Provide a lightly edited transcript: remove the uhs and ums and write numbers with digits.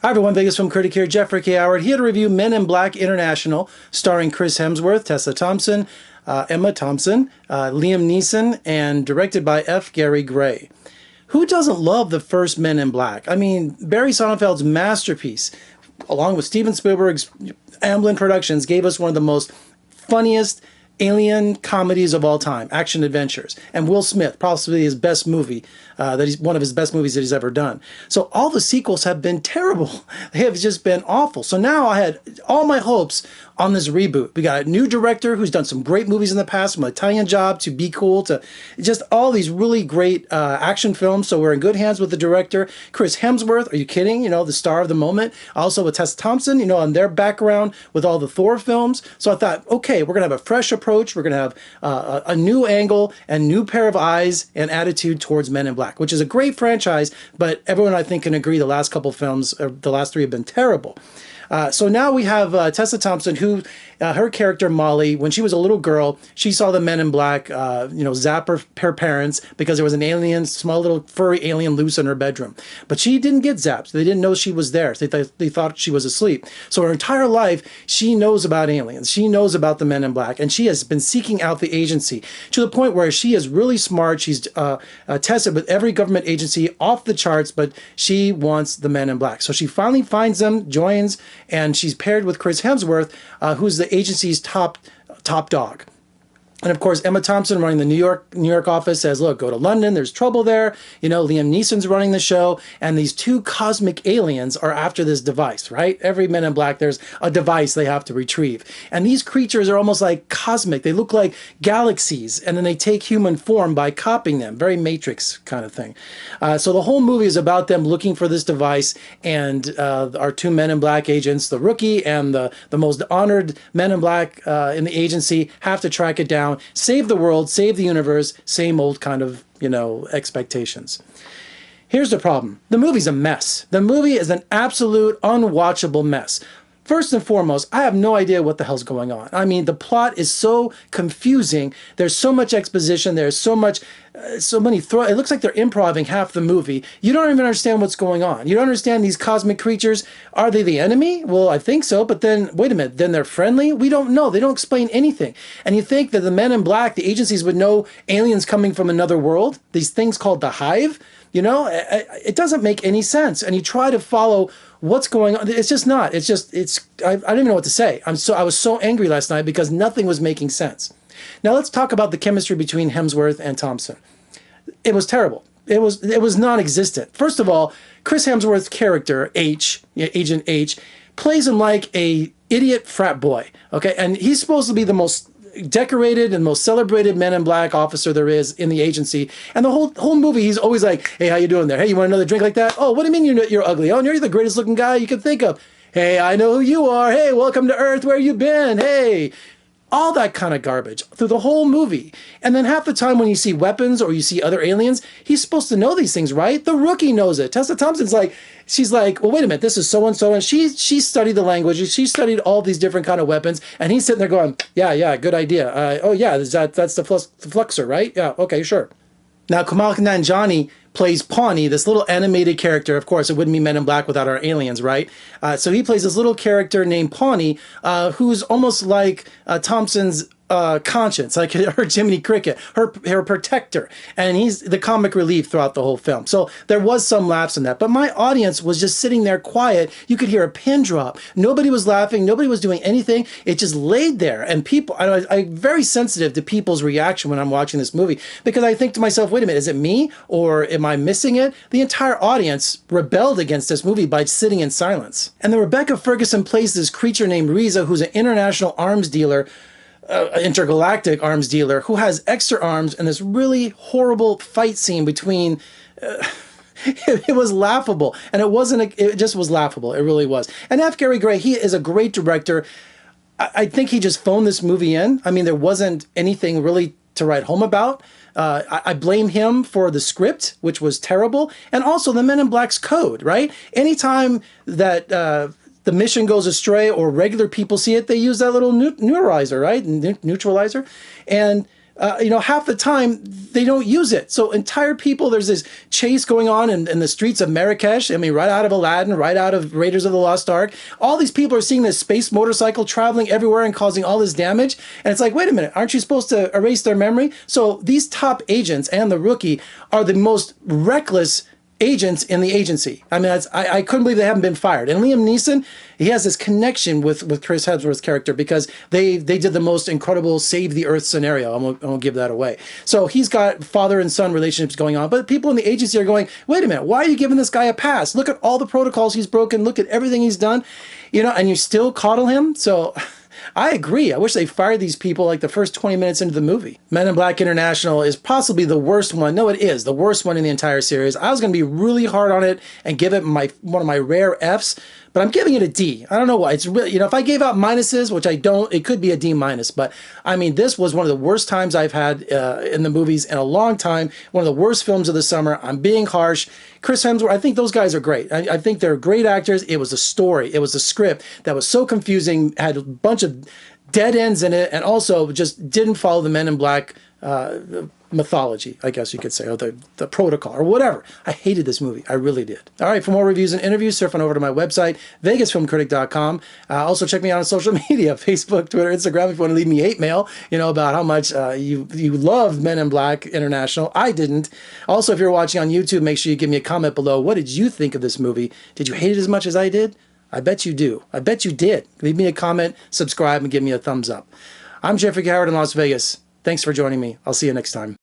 Hi everyone, Vegas Film Critic here, Jeffrey K. Howard, here to review Men in Black International, starring Chris Hemsworth, Tessa Thompson, Emma Thompson, Liam Neeson, and directed by F. Gary Gray. Who doesn't love the first Men in Black? I mean, Barry Sonnenfeld's masterpiece, along with Steven Spielberg's Amblin Productions, gave us one of the most funniest alien comedies of all time, action adventures, and Will Smith, possibly his best movie, one of his best movies that he's ever done. So all the sequels have been terrible. They have just been awful. So now I had all my hopes on this reboot. We got a new director who's done some great movies in the past, from Italian Job to Be Cool to just all these really great action films. So we're in good hands with the director. Chris Hemsworth, are you kidding? You know, the star of the moment. Also with Tessa Thompson, you know, on their background with all the Thor films. So I thought, okay, we're going to have a fresh approach. We're going to have a new angle and new pair of eyes and attitude towards Men in Black, which is a great franchise, but everyone I think can agree the last couple films, or the last three, have been terrible. So now we have Tessa Thompson, who, her character Molly, when she was a little girl, she saw the Men in Black, zap her parents because there was an alien, small little furry alien loose in her bedroom. But she didn't get zapped. They didn't know she was there. They thought she was asleep. So her entire life, she knows about aliens. She knows about the Men in Black, and she has been seeking out the agency to the point where she is really smart. She's tested with every government agency off the charts, but she wants the Men in Black. So she finally finds them, joins, and she's paired with Chris Hemsworth, who's the agency's top dog. And of course, Emma Thompson, running the New York office, says, look, go to London, there's trouble there. You know, Liam Neeson's running the show, and these two cosmic aliens are after this device, right? Every Men in Black, there's a device they have to retrieve. And these creatures are almost like cosmic. They look like galaxies, and then they take human form by copying them. Very Matrix kind of thing. So the whole movie is about them looking for this device, and our two Men in Black agents, the rookie and the most honored Men in Black in the agency, have to track it down, save the world, save the universe, same old kind of, expectations. Here's the problem. The movie's a mess. The movie is an absolute unwatchable mess. First and foremost, I have no idea what the hell's going on. I mean, the plot is so confusing. There's so much exposition. There's so many it looks like they're improvising half the movie. You don't even understand what's going on. You don't understand these cosmic creatures. Are they the enemy? Well, I think so, but then, wait a minute, then they're friendly? We don't know. They don't explain anything. And you think that the Men in Black, the agencies, would know aliens coming from another world? These things called the Hive? It doesn't make any sense. And you try to follow what's going on. It's just not. I don't even know what to say. I was so angry last night because nothing was making sense. Now let's talk about the chemistry between Hemsworth and Thompson. It was terrible. It was non-existent. First of all, Chris Hemsworth's character, Agent H, plays him like a idiot frat boy. Okay, and he's supposed to be the most decorated and most celebrated Men in Black officer there is in the agency, and the whole movie he's always like, hey, how you doing there? Hey, you want another drink like that? Oh, what do you mean you're ugly? Oh, you're the greatest looking guy you could think of. Hey, I know who you are. Hey, welcome to Earth. Where you been? Hey, all that kind of garbage through the whole movie. And then half the time when you see weapons or you see other aliens, he's supposed to know these things, right? The rookie knows it. Tessa Thompson's like, she's like, well, wait a minute, this is so-and-so, and she studied the language, she studied all these different kind of weapons, and he's sitting there going, yeah, good idea. Oh yeah, that's the fluxer, right? Yeah, okay, sure. Now, Kumail Nanjiani plays Pawnee, this little animated character. Of course, it wouldn't be Men in Black without our aliens, right? So he plays this little character named Pawnee, who's almost like Thompson's conscience, like her Jiminy Cricket, her protector, and he's the comic relief throughout the whole film. So there was some laughs in that, but my audience was just sitting there quiet. You could hear a pin drop. Nobody was laughing. Nobody was doing anything. It just laid there, and people, I'm very sensitive to people's reaction when I'm watching this movie, because I think to myself, wait a minute, is it me or am I missing it? The entire audience rebelled against this movie by sitting in silence. And then Rebecca Ferguson plays this creature named Riza, who's an international arms dealer, intergalactic arms dealer, who has extra arms, and this really horrible fight scene between it was laughable, and it just was laughable. It really was. And F. Gary Gray, he is a great director. I think he just phoned this movie in. I mean, there wasn't anything really to write home about. I blame him for the script, which was terrible, and also the Men in Black's code, right? Anytime that the mission goes astray or regular people see it, they use that little neutralizer, right? Neutralizer. And half the time they don't use it. So entire people, there's this chase going on in the streets of Marrakesh. I mean, right out of Aladdin, right out of Raiders of the Lost Ark. All these people are seeing this space motorcycle traveling everywhere and causing all this damage. And it's like, wait a minute, aren't you supposed to erase their memory? So these top agents and the rookie are the most reckless agents in the agency. I mean, I couldn't believe they haven't been fired. And Liam Neeson, he has this connection with Chris Hemsworth's character because they did the most incredible save the earth scenario. I won't give that away. So he's got father and son relationships going on, but people in the agency are going, wait a minute, why are you giving this guy a pass? Look at all the protocols he's broken. Look at everything he's done, and you still coddle him. So I agree. I wish they fired these people like the first 20 minutes into the movie. Men in Black International is possibly the worst one. No, it is the worst one in the entire series. I was going to be really hard on it and give it one of my rare Fs, but I'm giving it a D. I don't know why. It's really, if I gave out minuses, which I don't, it could be a D minus. But I mean, this was one of the worst times I've had in the movies in a long time. One of the worst films of the summer. I'm being harsh. Chris Hemsworth, I think those guys are great. I think they're great actors. It was a story. It was a script that was so confusing, had a bunch of dead ends in it, and also just didn't follow the Men in Black mythology, I guess you could say, or the protocol, or whatever. I hated this movie. I really did. All right, for more reviews and interviews, surf on over to my website, vegasfilmcritic.com. Also, check me out on social media, Facebook, Twitter, Instagram, if you want to leave me hate mail, about how much you love Men in Black International. I didn't. Also, if you're watching on YouTube, make sure you give me a comment below. What did you think of this movie? Did you hate it as much as I did? I bet you do. I bet you did. Leave me a comment, subscribe, and give me a thumbs up. I'm Jeffrey Howard in Las Vegas. Thanks for joining me. I'll see you next time.